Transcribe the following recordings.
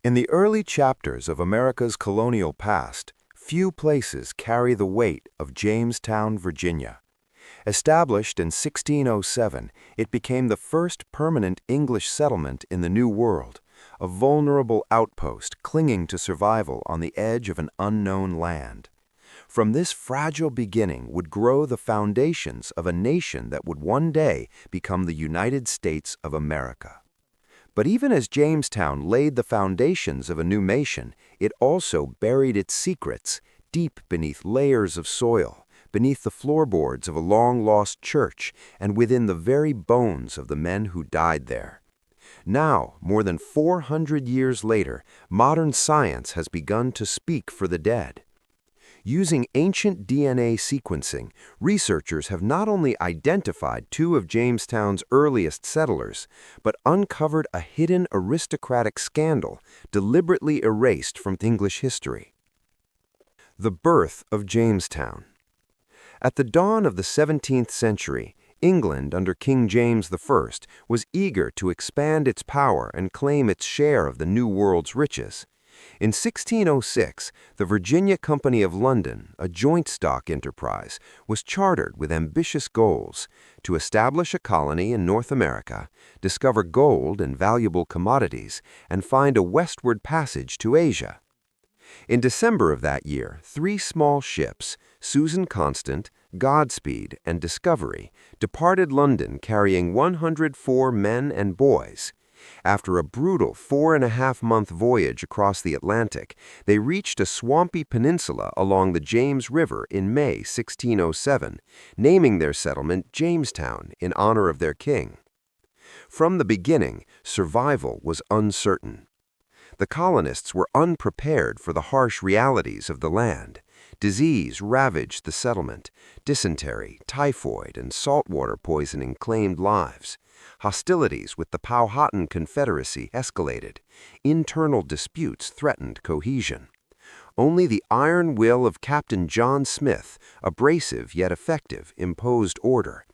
In the early chapters of America's colonial past, few places carry the weight of Jamestown, Virginia. Established in 1607, it became the first permanent English settlement in the New World, a vulnerable outpost clinging to survival on the edge of an unknown land. From this fragile beginning would grow the foundations of a nation that would one day become the United States of America. But even as Jamestown laid the foundations of a new nation, it also buried its secrets deep beneath layers of soil, beneath the floorboards of a long-lost church, and within the very bones of the men who died there. Now, more than 400 years later, modern science has begun to speak for the dead. Using ancient DNA sequencing, researchers have not only identified two of Jamestown's earliest settlers, but uncovered a hidden aristocratic scandal deliberately erased from English history. The birth of Jamestown. At the dawn of the 17th century, England under King James I was eager to expand its power and claim its share of the New World's riches. In 1606, the Virginia Company of London, a joint stock enterprise, was chartered with ambitious goals to establish a colony in North America, discover gold and valuable commodities, and find a westward passage to Asia. In December of that year, three small ships, Susan Constant, Godspeed, and Discovery, departed London carrying 104 men and boys. After a brutal 4.5-month voyage across the Atlantic, they reached a swampy peninsula along the James River in May 1607, naming their settlement Jamestown in honor of their king. From the beginning, survival was uncertain. The colonists were unprepared for the harsh realities of the land. Disease ravaged the settlement. Dysentery, typhoid, and saltwater poisoning claimed lives. Hostilities with the Powhatan Confederacy escalated. Internal disputes threatened cohesion. Only the iron will of Captain John Smith, abrasive yet effective, imposed order.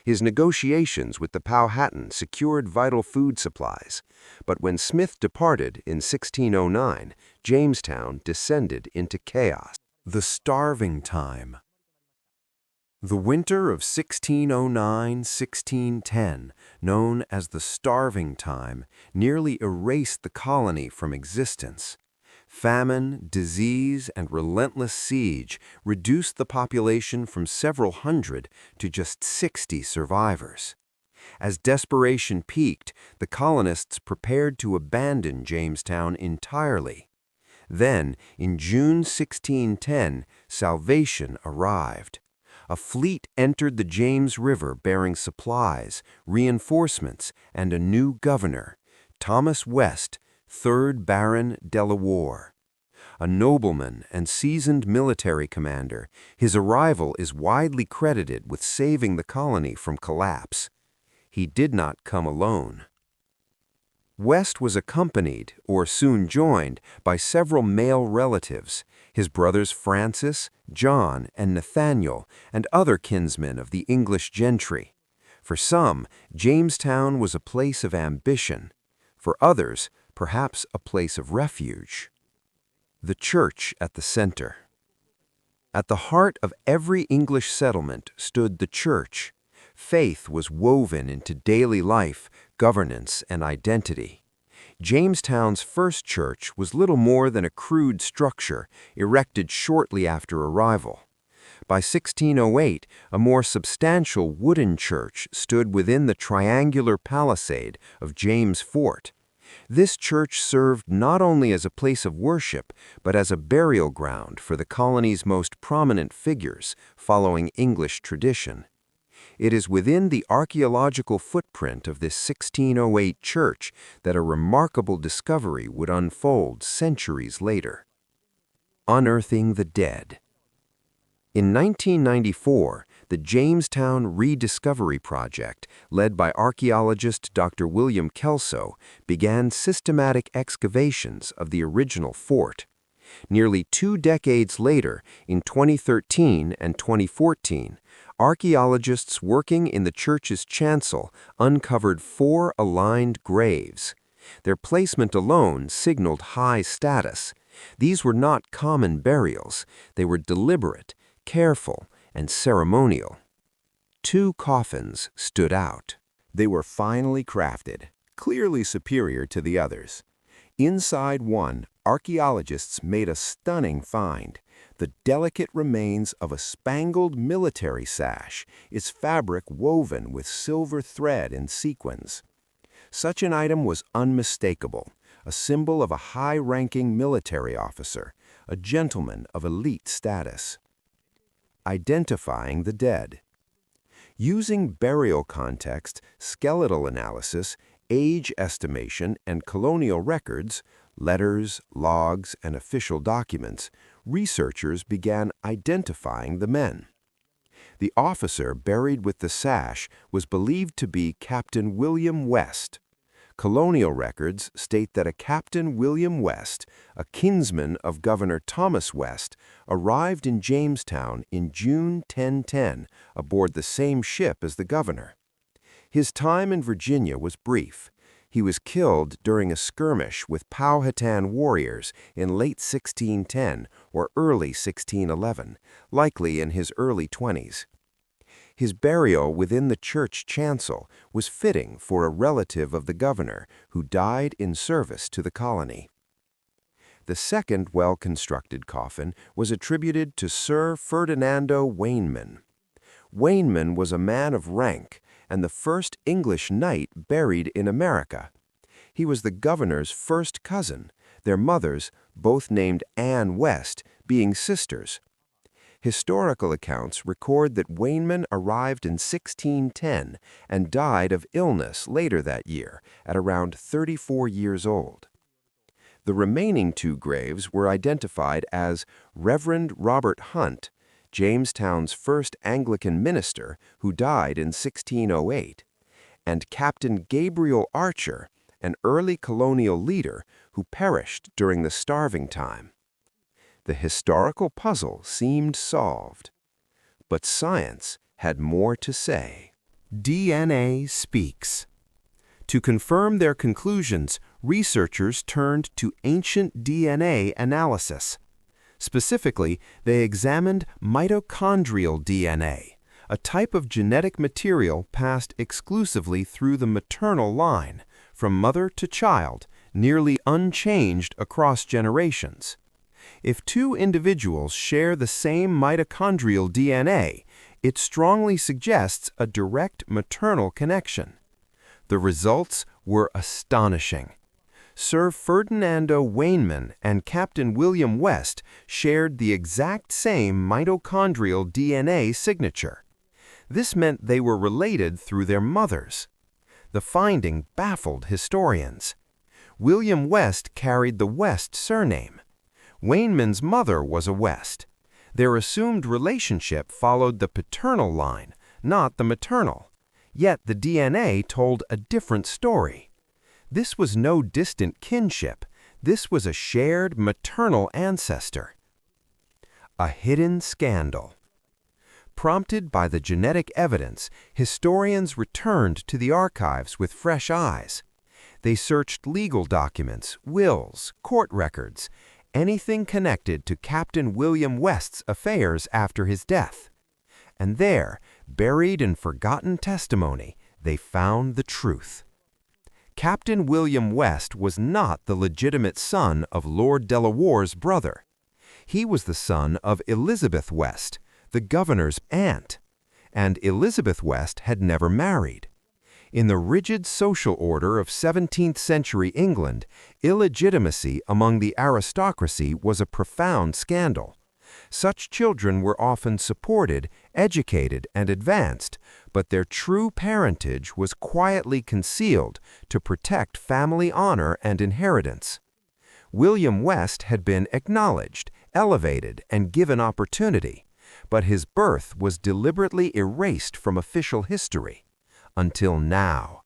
His negotiations with the Powhatan secured vital food supplies. But when Smith departed in 1609, Jamestown descended into chaos. The starving time. The winter of 1609–1610, known as the starving time, nearly erased the colony from existence. Famine, disease, and relentless siege reduced the population from several hundred to just 60 survivors. As desperation peaked, the colonists prepared to abandon Jamestown entirely. Then, in June 1610, salvation arrived. A fleet entered the James River bearing supplies, reinforcements, and a new governor, Thomas West, 3rd Baron Delaware. A nobleman and seasoned military commander, his arrival is widely credited with saving the colony from collapse. He did not come alone. West was accompanied, or soon joined, by several male relatives, his brothers Francis, John, and Nathaniel, and other kinsmen of the English gentry. For some, Jamestown was a place of ambition. For others, perhaps a place of refuge. The church at the center. At the heart of every English settlement stood the church. Faith was woven into daily life, governance, and identity. Jamestown's first church was little more than a crude structure, erected shortly after arrival. By 1608, a more substantial wooden church stood within the triangular palisade of James Fort. This church served not only as a place of worship, but as a burial ground for the colony's most prominent figures, following English tradition. It is within the archaeological footprint of this 1608 church that a remarkable discovery would unfold centuries later. Unearthing the dead. In 1994, the Jamestown Rediscovery Project, led by archaeologist Dr. William Kelso, began systematic excavations of the original fort. Nearly 2 decades later, in 2013 and 2014, archaeologists working in the church's chancel uncovered 4 aligned graves. Their placement alone signaled high status. These were not common burials. They were deliberate, careful, and ceremonial. Two coffins stood out. They were finely crafted, clearly superior to the others. Inside one, archaeologists made a stunning find: the delicate remains of a spangled military sash, its fabric woven with silver thread and sequins. Such an item was unmistakable, a symbol of a high-ranking military officer, a gentleman of elite status. Identifying the dead. Using burial context, skeletal analysis, age estimation, and colonial records, letters, logs, and official documents, researchers began identifying the men. The officer buried with the sash was believed to be Captain William West. Colonial records state that a Captain William West, a kinsman of Governor Thomas West, arrived in Jamestown in June 1010 aboard the same ship as the governor. His time in Virginia was brief. He was killed during a skirmish with Powhatan warriors in late 1610 or early 1611, likely in his early 20s. His burial within the church chancel was fitting for a relative of the governor who died in service to the colony. The second well-constructed coffin was attributed to Sir Ferdinando Wenman. Wenman was a man of rank and the first English knight buried in America. He was the governor's first cousin, their mothers, both named Anne West, being sisters. Historical accounts record that Wenman arrived in 1610 and died of illness later that year, at around 34 years old. The remaining two graves were identified as Reverend Robert Hunt, Jamestown's first Anglican minister who died in 1608, and Captain Gabriel Archer, an early colonial leader who perished during the starving time. The historical puzzle seemed solved, but science had more to say. DNA speaks. To confirm their conclusions, researchers turned to ancient DNA analysis. Specifically, they examined mitochondrial DNA, a type of genetic material passed exclusively through the maternal line, from mother to child, nearly unchanged across generations. If two individuals share the same mitochondrial DNA, it strongly suggests a direct maternal connection. The results were astonishing. Sir Ferdinando Wenman and Captain William West shared the exact same mitochondrial DNA signature. This meant they were related through their mothers. The finding baffled historians. William West carried the West surname. Wenman's mother was a West. Their assumed relationship followed the paternal line, not the maternal. Yet the DNA told a different story. This was no distant kinship. This was a shared maternal ancestor. A hidden scandal. Prompted by the genetic evidence, historians returned to the archives with fresh eyes. They searched legal documents, wills, court records, anything connected to Captain William West's affairs after his death. And there, buried in forgotten testimony, they found the truth. Captain William West was not the legitimate son of Lord Delaware's brother. He was the son of Elizabeth West, the governor's aunt, and Elizabeth West had never married. In the rigid social order of 17th century England, illegitimacy among the aristocracy was a profound scandal. Such children were often supported, educated, and advanced, but their true parentage was quietly concealed to protect family honor and inheritance. William West had been acknowledged, elevated, and given opportunity, but his birth was deliberately erased from official history. Until now.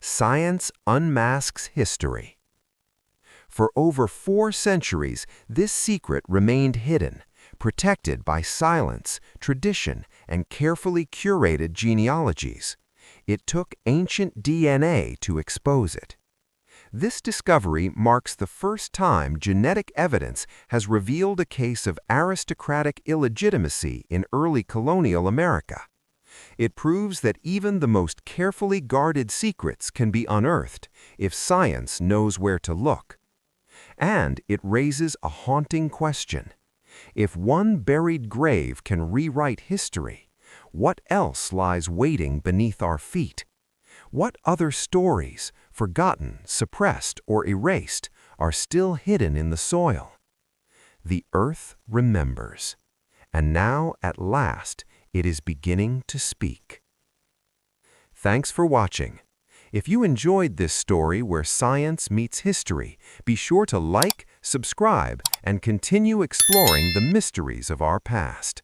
Science unmasks history. For over 4 centuries, this secret remained hidden, protected by silence, tradition, and carefully curated genealogies. It took ancient DNA to expose it. This discovery marks the first time genetic evidence has revealed a case of aristocratic illegitimacy in early colonial America. It proves that even the most carefully guarded secrets can be unearthed if science knows where to look. And it raises a haunting question. If one buried grave can rewrite history, what else lies waiting beneath our feet? What other stories, forgotten, suppressed, or erased, are still hidden in the soil? The earth remembers, and now, at last, it is beginning to speak. Thanks for watching. If you enjoyed this story where science meets history, be sure to like, subscribe, and continue exploring the mysteries of our past.